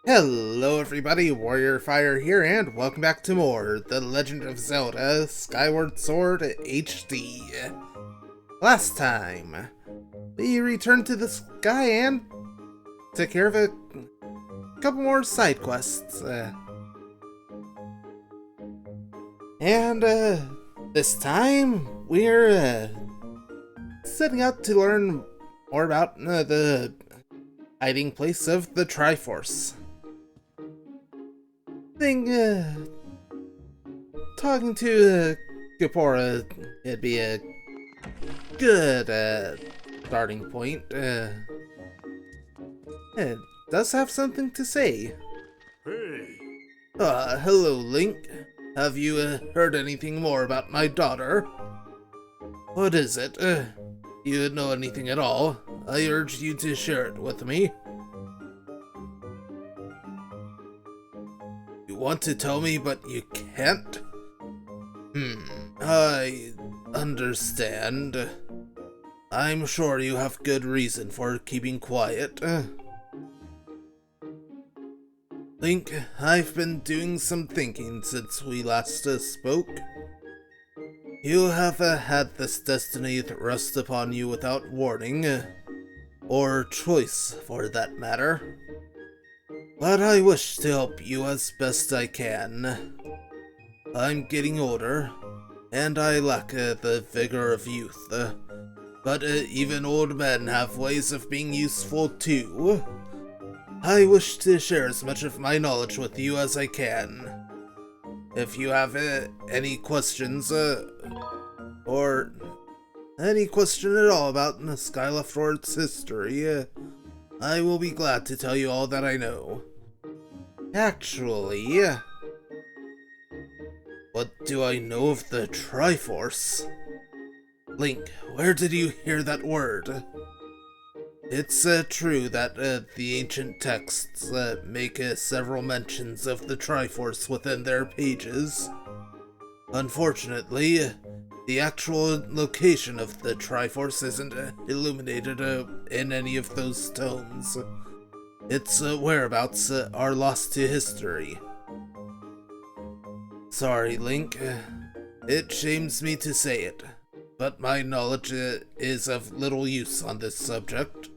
Hello everybody, Warrior Fire here, and welcome back to more The Legend of Zelda Skyward Sword HD. Last time, we returned to the sky and took care of a couple more side quests. This time, we're setting out to learn more about the hiding place of the Triforce. Talking to Gapora, it'd be a good starting point. It does have something to say. Hey! Hello, Link. Have you heard anything more about my daughter? What is it? You know anything at all? I urge you to share it with me. You want to tell me, but you can't? I understand. I'm sure you have good reason for keeping quiet. Link, I've been doing some thinking since we last spoke. You have had this destiny thrust upon you without warning, or choice for that matter. But I wish to help you as best I can. I'm getting older, and I lack the vigor of youth. But even old men have ways of being useful too. I wish to share as much of my knowledge with you as I can. If you have any questions, or any question at all about Skyward's history, I will be glad to tell you all that I know. Actually, what do I know of the Triforce? Link, where did you hear that word? It's true that the ancient texts make several mentions of the Triforce within their pages. Unfortunately, the actual location of the Triforce isn't illuminated in any of those tomes. Its whereabouts are lost to history. Sorry, Link. It shames me to say it, but my knowledge is of little use on this subject.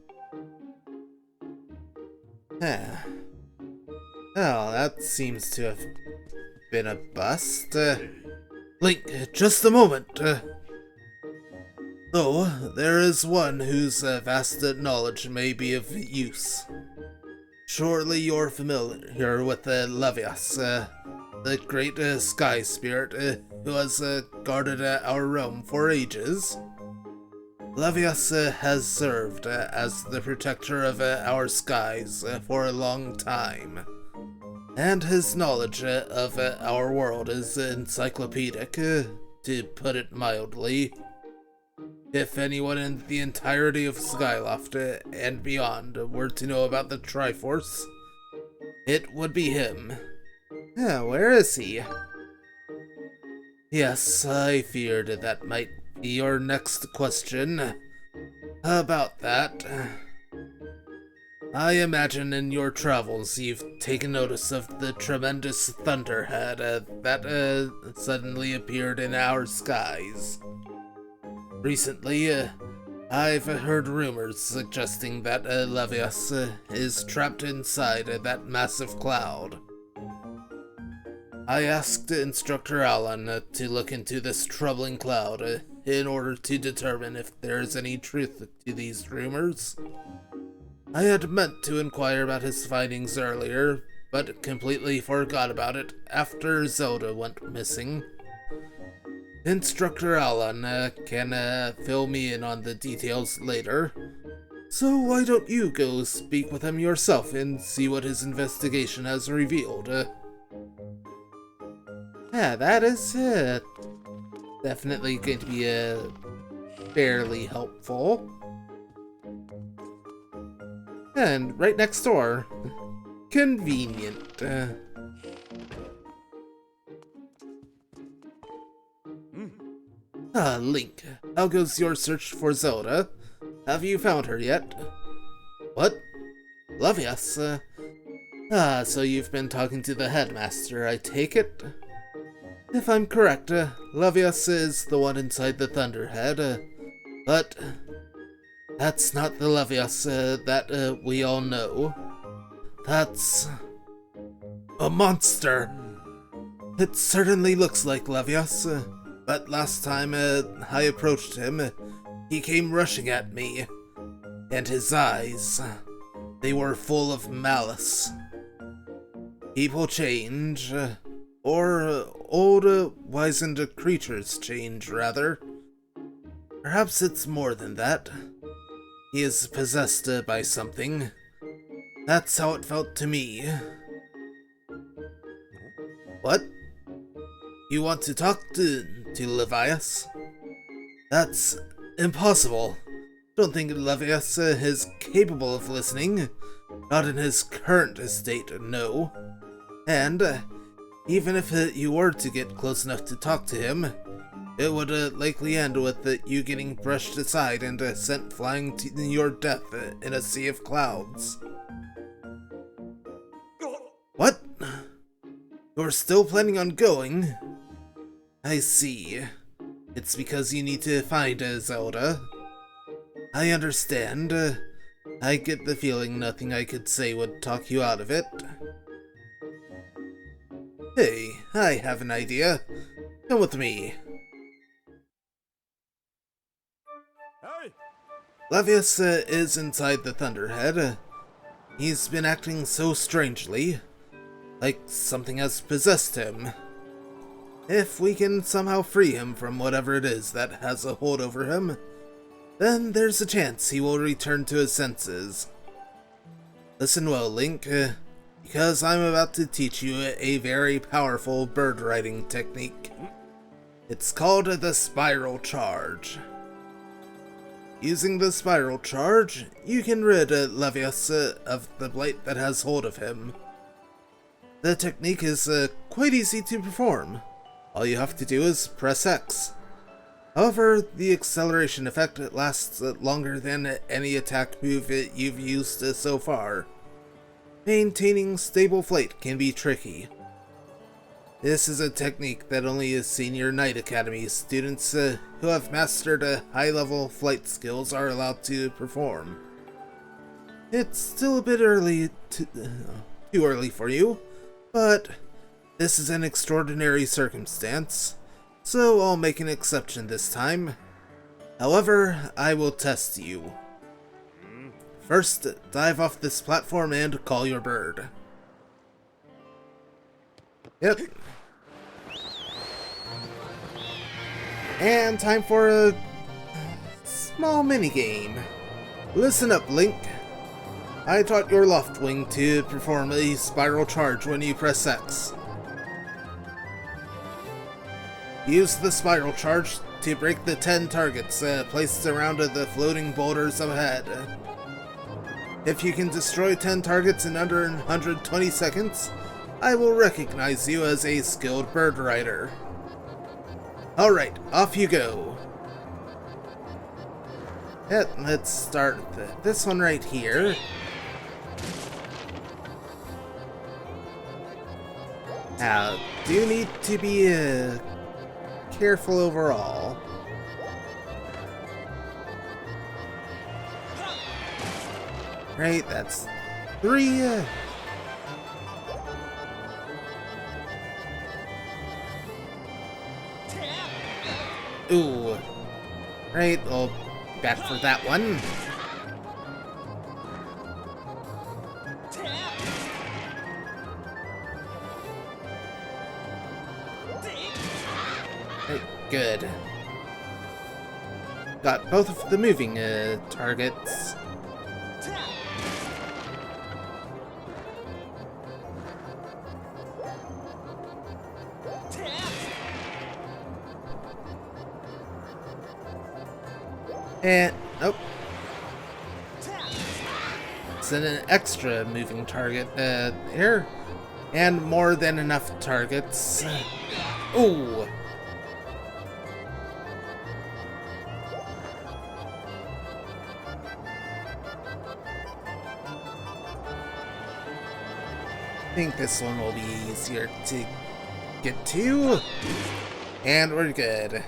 Well, that seems to have been a bust. Link, just a moment. Though, there is one whose vast knowledge may be of use. Surely you're familiar with Levias, the great sky spirit who has guarded our realm for ages. Levias has served as the protector of our skies for a long time, and his knowledge of our world is encyclopedic, to put it mildly. If anyone in the entirety of Skyloft and beyond were to know about the Triforce, it would be him. Where is he? Yes, I feared that might be your next question. About that, I imagine in your travels you've taken notice of the tremendous thunderhead that suddenly appeared in our skies. Recently, I've heard rumors suggesting that Levias is trapped inside that massive cloud. I asked Instructor Alan to look into this troubling cloud in order to determine if there's any truth to these rumors. I had meant to inquire about his findings earlier, but completely forgot about it after Zelda went missing. Instructor Alan can fill me in on the details later, so why don't you go speak with him yourself and see what his investigation has revealed? That is definitely going to be fairly helpful. And right next door. Convenient. Link, how goes your search for Zelda? Have you found her yet? What? Levias? Ah, so you've been talking to the headmaster, I take it? If I'm correct, Levius is the one inside the Thunderhead, but that's not the Levius that we all know. That's a monster. It certainly looks like Levius, but last time I approached him, he came rushing at me, and his eyes, they were full of malice. People change, or old, wizened creatures change, rather. Perhaps it's more than that. He is possessed by something. That's how it felt to me. What? You want to talk to Levius? That's impossible. Don't think Levius is capable of listening. Not in his current state, no. And even if you were to get close enough to talk to him, it would likely end with you getting brushed aside and sent flying to your death in a sea of clouds. What? You're still planning on going? I see. It's because you need to find Zelda. I understand. I get the feeling nothing I could say would talk you out of it. Hey, I have an idea. Come with me. Hey! Levius is inside the Thunderhead. He's been acting so strangely, like something has possessed him. If we can somehow free him from whatever it is that has a hold over him, then there's a chance he will return to his senses. Listen well, Link, because I'm about to teach you a very powerful bird riding technique. It's called the Spiral Charge. Using the Spiral Charge, you can rid Levius of the blight that has hold of him. The technique is quite easy to perform. All you have to do is press X. However, the acceleration effect lasts longer than any attack move you've used so far. Maintaining stable flight can be tricky. This is a technique that only Senior Knight Academy students who have mastered high-level flight skills are allowed to perform. It's still a bit early too early for you, but this is an extraordinary circumstance, so I'll make an exception this time. However, I will test you. First, dive off this platform and call your bird. Yep. And time for a small minigame. Listen up, Link. I taught your Loftwing to perform a spiral charge when you press X. Use the spiral charge to break the 10 targets placed around the floating boulders ahead. If you can destroy 10 targets in under 120 seconds, I will recognize you as a skilled bird rider. Alright, off you go. Let's start this one right here. Now, do need to be careful overall. Right, that's 3. Ooh. Right, well, back for that one. Right, good. Got both of the moving targets. And, nope. It's an extra moving target here. And more than enough targets. Ooh. think this one will be easier to get to. And we're good.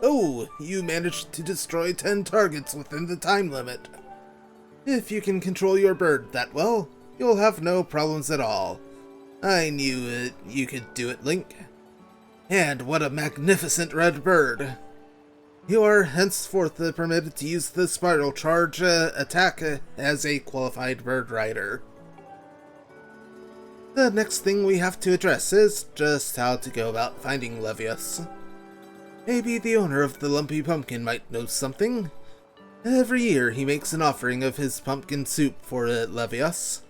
Oh, you managed to destroy 10 targets within the time limit. If you can control your bird that well, you'll have no problems at all. I knew you could do it, Link. And what a magnificent red bird. You are henceforth permitted to use the spiral charge attack as a qualified bird rider. The next thing we have to address is just how to go about finding Levius. Maybe the owner of the Lumpy Pumpkin might know something. Every year he makes an offering of his pumpkin soup for Levius.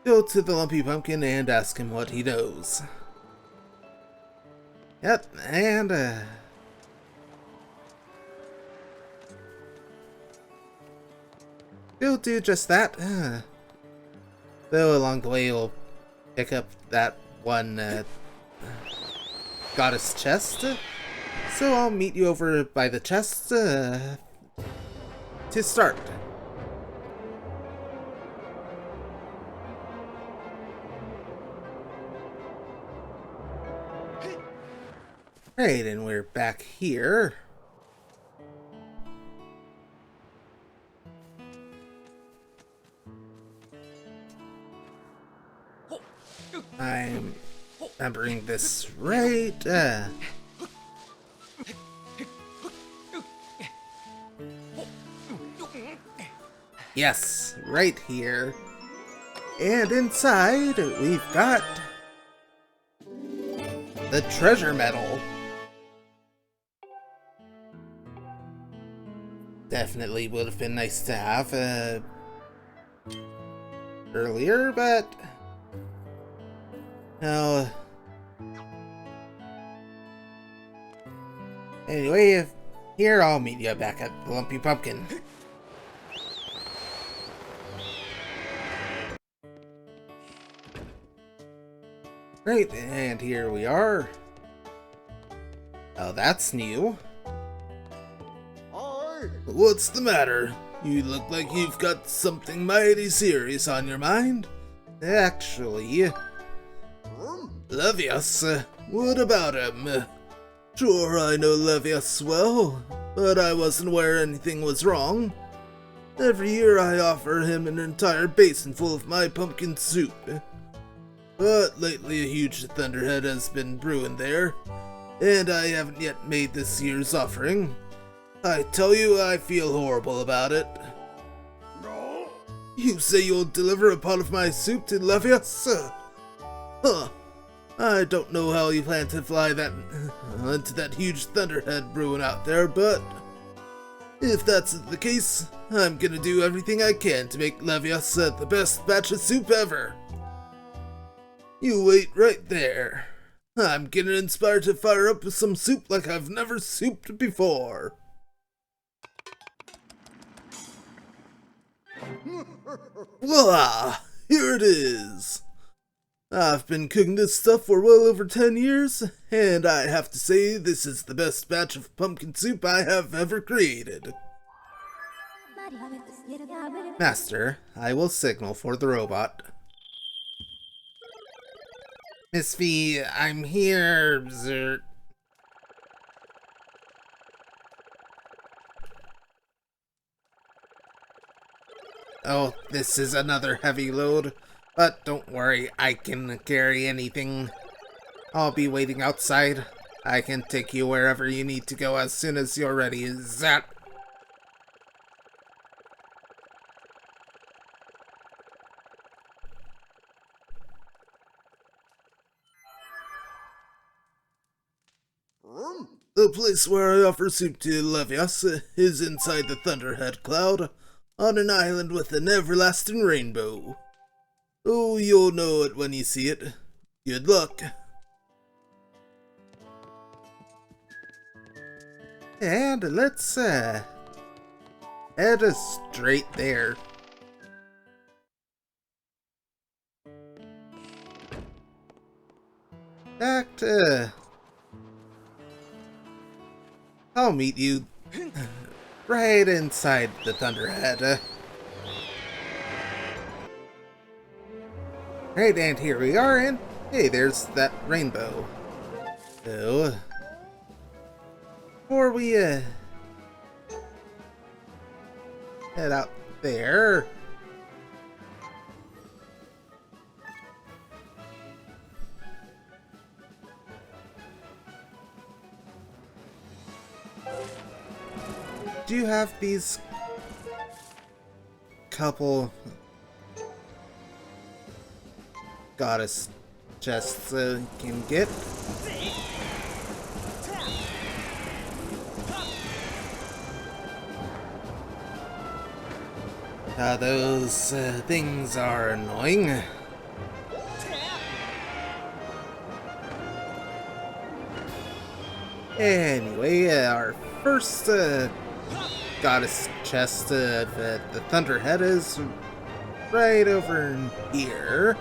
Go to the Lumpy Pumpkin and ask him what he knows. Yep, and we'll do just that. Though along the way we'll pick up that one goddess chest. So I'll meet you over by the chest to start. Right, and we're back here. I'm remembering this right. Yes, right here. And inside, we've got the treasure medal. Definitely would have been nice to have earlier, but no. Anyway, here I'll meet you back at the Lumpy Pumpkin. Right, and here we are. Oh, that's new. What's the matter? You look like you've got something mighty serious on your mind. Actually, Levius, what about him? Sure, I know Levius well, but I wasn't aware anything was wrong. Every year I offer him an entire basin full of my pumpkin soup. But lately a huge thunderhead has been brewing there, and I haven't yet made this year's offering. I tell you, I feel horrible about it. No. You say you'll deliver a pot of my soup to Levius? Huh. I don't know how you plan to fly that into that huge thunderhead brewing out there, but if that's the case, I'm gonna do everything I can to make Levius the best batch of soup ever. You wait right there. I'm getting inspired to fire up some soup like I've never souped before. Voila! Here it is! I've been cooking this stuff for well over 10 years, and I have to say this is the best batch of pumpkin soup I have ever created. Master, I will signal for the robot. Miss V, I'm here, Zert. Oh, this is another heavy load, but don't worry, I can carry anything. I'll be waiting outside. I can take you wherever you need to go as soon as you're ready, Zat. The place where I offer soup to Levius is inside the Thunderhead Cloud, on an island with an everlasting rainbow. Oh, you'll know it when you see it. Good luck. And let's head straight there. Back to... I'll meet you right inside the Thunderhead. Right, and here we are, and hey, there's that rainbow. So, before we head out there, do you have these couple goddess chests you can get? Those things are annoying. Anyway, our first goddess chest of the Thunderhead is right over here.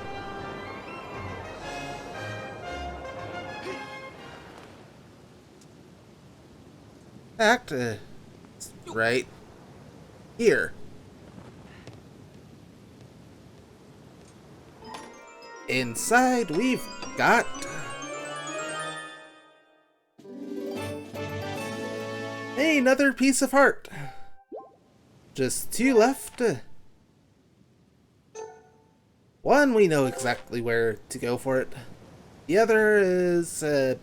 In fact, it's right here. Inside, we've got another piece of heart. Just two left. One, we know exactly where to go for it. The other is a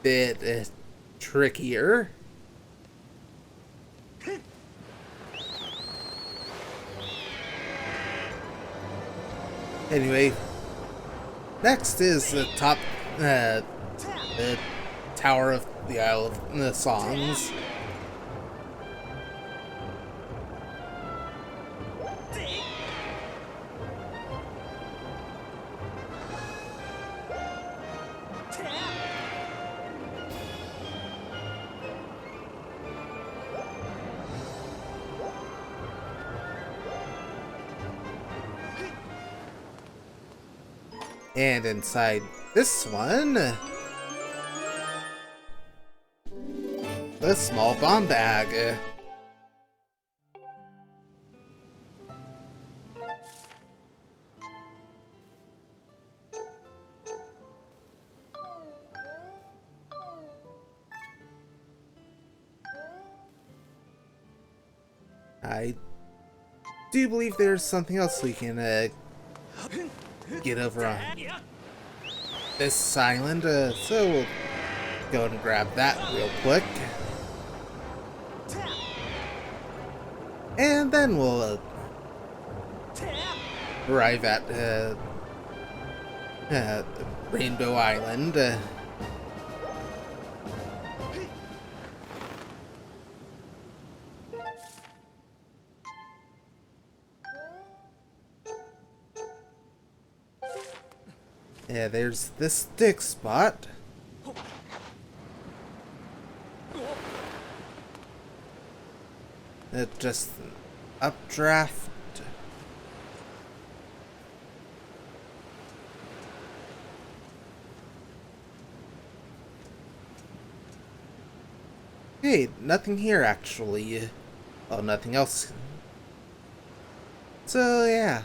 bit trickier. Anyway, next is the top, the Tower of the Isle of the Songs. And inside this one, the small bomb bag. I do believe there's something else we can get over on this island, so we'll go and grab that real quick. And then we'll arrive at Rainbow Island. Yeah, there's this stick spot. Just an updraft. Hey, nothing here actually. Oh, nothing else. So, yeah.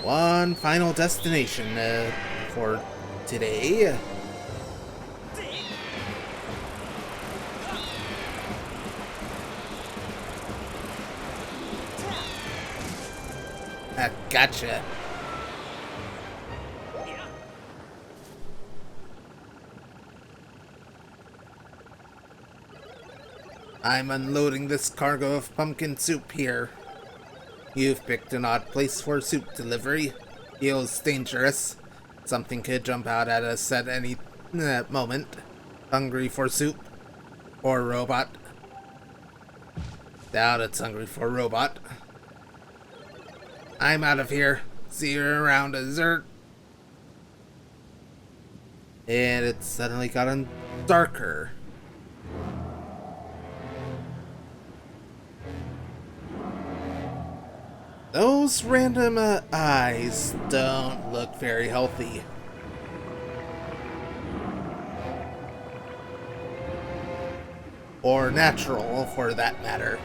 One final destination for today. Gotcha. I'm unloading this cargo of pumpkin soup here. You've picked an odd place for soup delivery. Feels dangerous. Something could jump out at us at any moment. Hungry for soup? Or robot? Doubt it's hungry for a robot. I'm out of here. See you around, dessert. And it's suddenly gotten darker. Those random eyes don't look very healthy. Or natural, for that matter.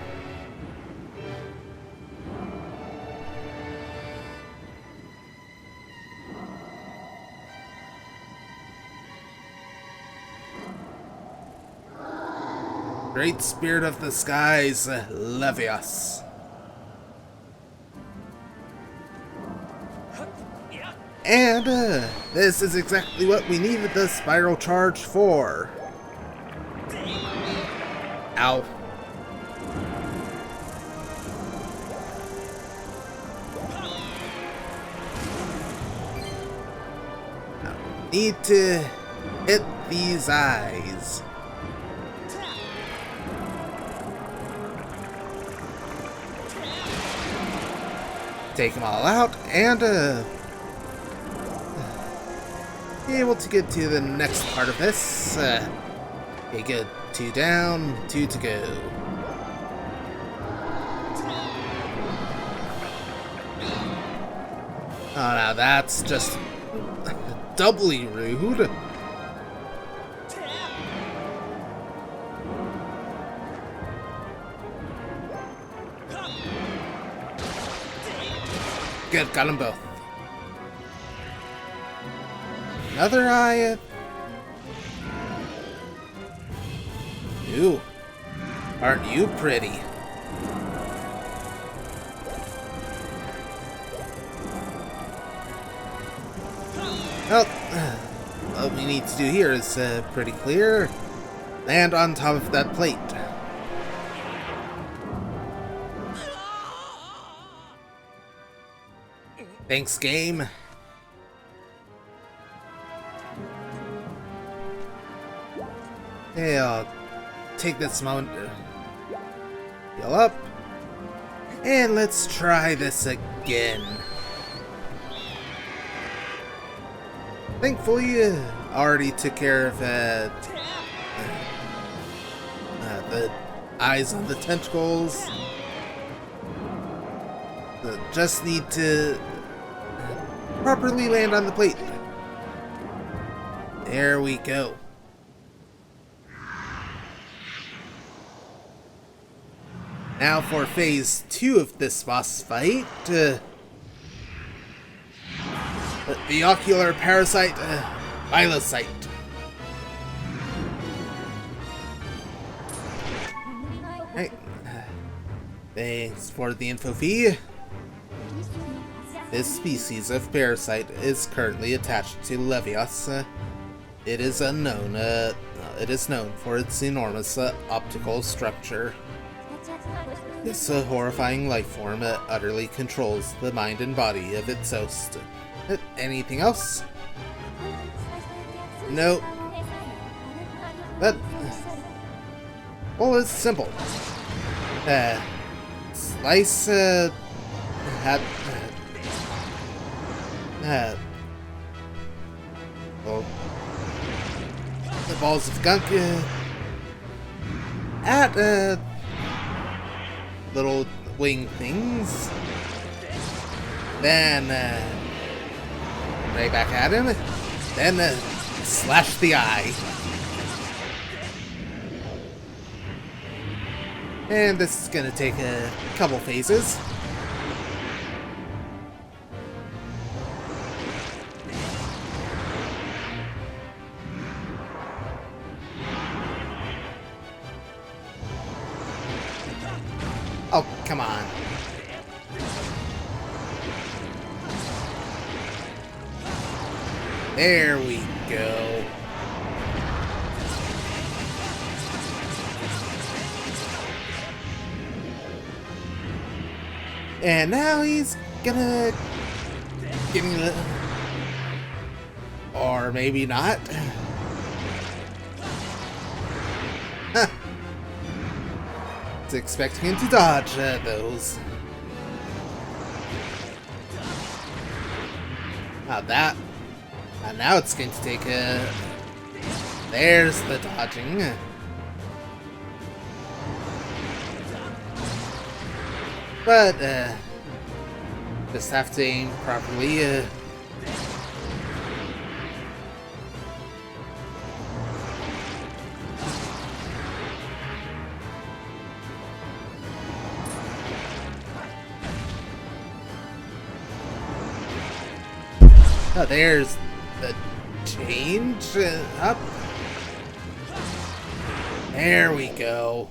Great Spirit of the Skies, Levias. And this is exactly what we needed the Spiral Charge for. Ow. Need to hit these eyes. Take them all out and be able to get to the next part of this. Okay, good. 2 down, 2 to go. Oh, now that's just doubly rude. Good, got them both. Another eye. Ooh, aren't you pretty? Well, what we need to do here is pretty clear. Land on top of that plate. Thanks, game. Hey, I'll take this moment to heal up. And let's try this again. Thankfully, already took care of the eyes on the tentacles. Just need to properly land on the plate. There we go. Now for phase 2 of this boss fight. The ocular parasite, Bilocyte. Right. Thanks for the info fee. This species of parasite is currently attached to Levias. It is unknown. It is known for its enormous optical structure. This horrifying life form utterly controls the mind and body of its host. Anything else? Nope. But, well, it's simple. Slice, well, the balls of gunk, at, little wing things. Then, right back at him. Then, slash the eye. And this is gonna take a couple phases. Oh, come on. There we go. And now he's gonna give me the... Or maybe not. Huh. It's expecting him to dodge those. Now that... And now it's going to take a... There's the dodging. But, just have to aim properly. Oh, there's the change up. There we go.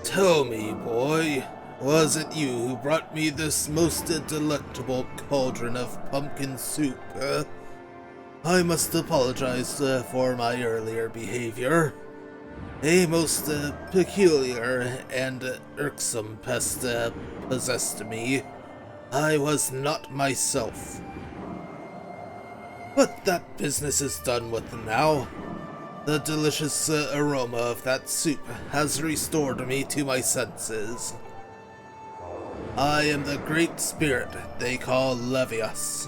Tell me, boy, was it you who brought me this most delectable cauldron of pumpkin soup? I must apologize for my earlier behavior. A most peculiar and irksome pest possessed me. I was not myself. But that business is done with now. The delicious aroma of that soup has restored me to my senses. I am the great spirit they call Levias.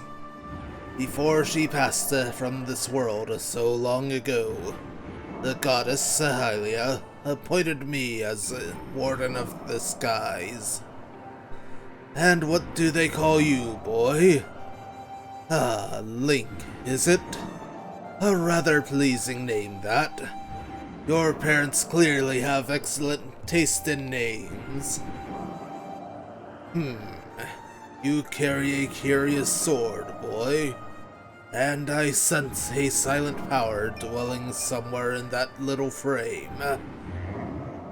Before she passed from this world so long ago, the goddess Hylia appointed me as warden of the skies. And what do they call you, boy? Ah, Link, is it? A rather pleasing name, that. Your parents clearly have excellent taste in names. You carry a curious sword, boy. And I sense a silent power dwelling somewhere in that little frame.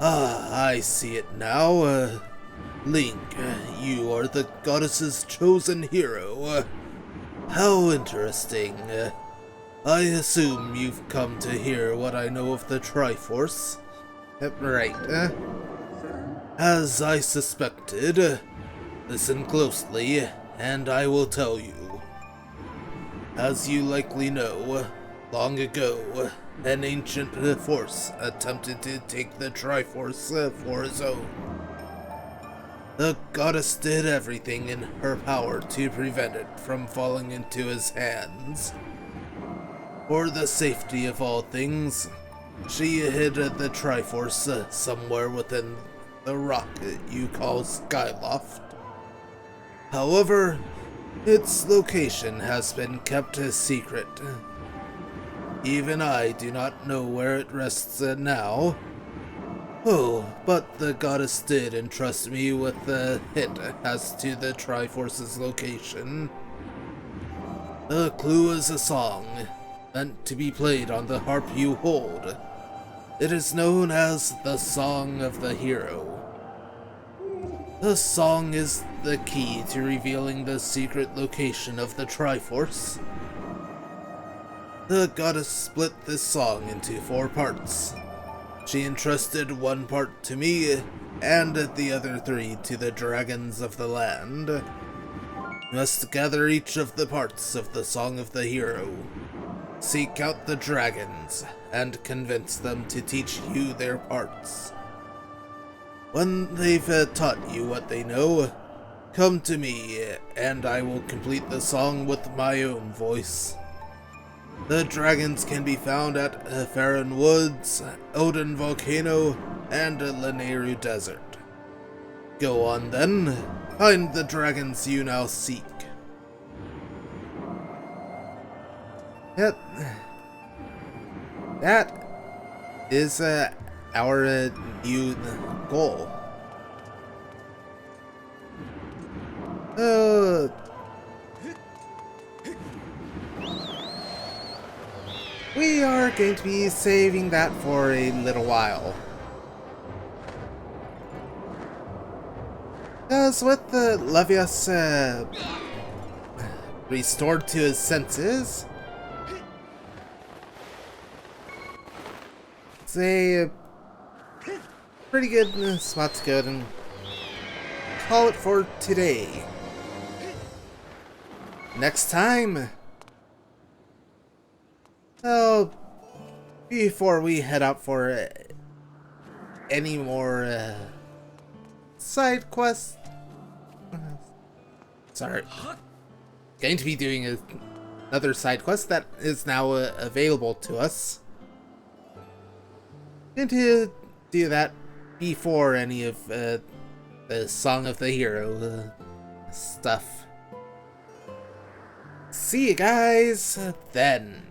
Ah, I see it now. Link, you are the goddess's chosen hero. How interesting. I assume you've come to hear what I know of the Triforce. Right, As I suspected. Listen closely, and I will tell you. As you likely know, long ago, an ancient force attempted to take the Triforce for his own. The goddess did everything in her power to prevent it from falling into his hands. For the safety of all things, she hid the Triforce somewhere within the rock you call Skyloft. However, its location has been kept a secret. Even I do not know where it rests now. Oh, but the goddess did entrust me with the hint as to the Triforce's location. The clue is a song, meant to be played on the harp you hold. It is known as the Song of the Hero. The song is the key to revealing the secret location of the Triforce. The goddess split this song into 4 parts. She entrusted one part to me, and the other 3 to the dragons of the land. You must gather each of the parts of the Song of the Hero. Seek out the dragons, and convince them to teach you their parts. When they've taught you what they know, come to me, and I will complete the song with my own voice. The dragons can be found at Farron Woods, Odin Volcano, and Lanayru Desert. Go on then, find the dragons you now seek. Yep. That is our new goal. We are going to be saving that for a little while. Because with the Levias restored to his senses, it's a pretty good spot to go and call it for today. Next time, oh, before we head out for any more side quests. Sorry. Going to be doing another side quest that is now available to us. Going to do that before any of the Song of the Hero stuff. See you guys then.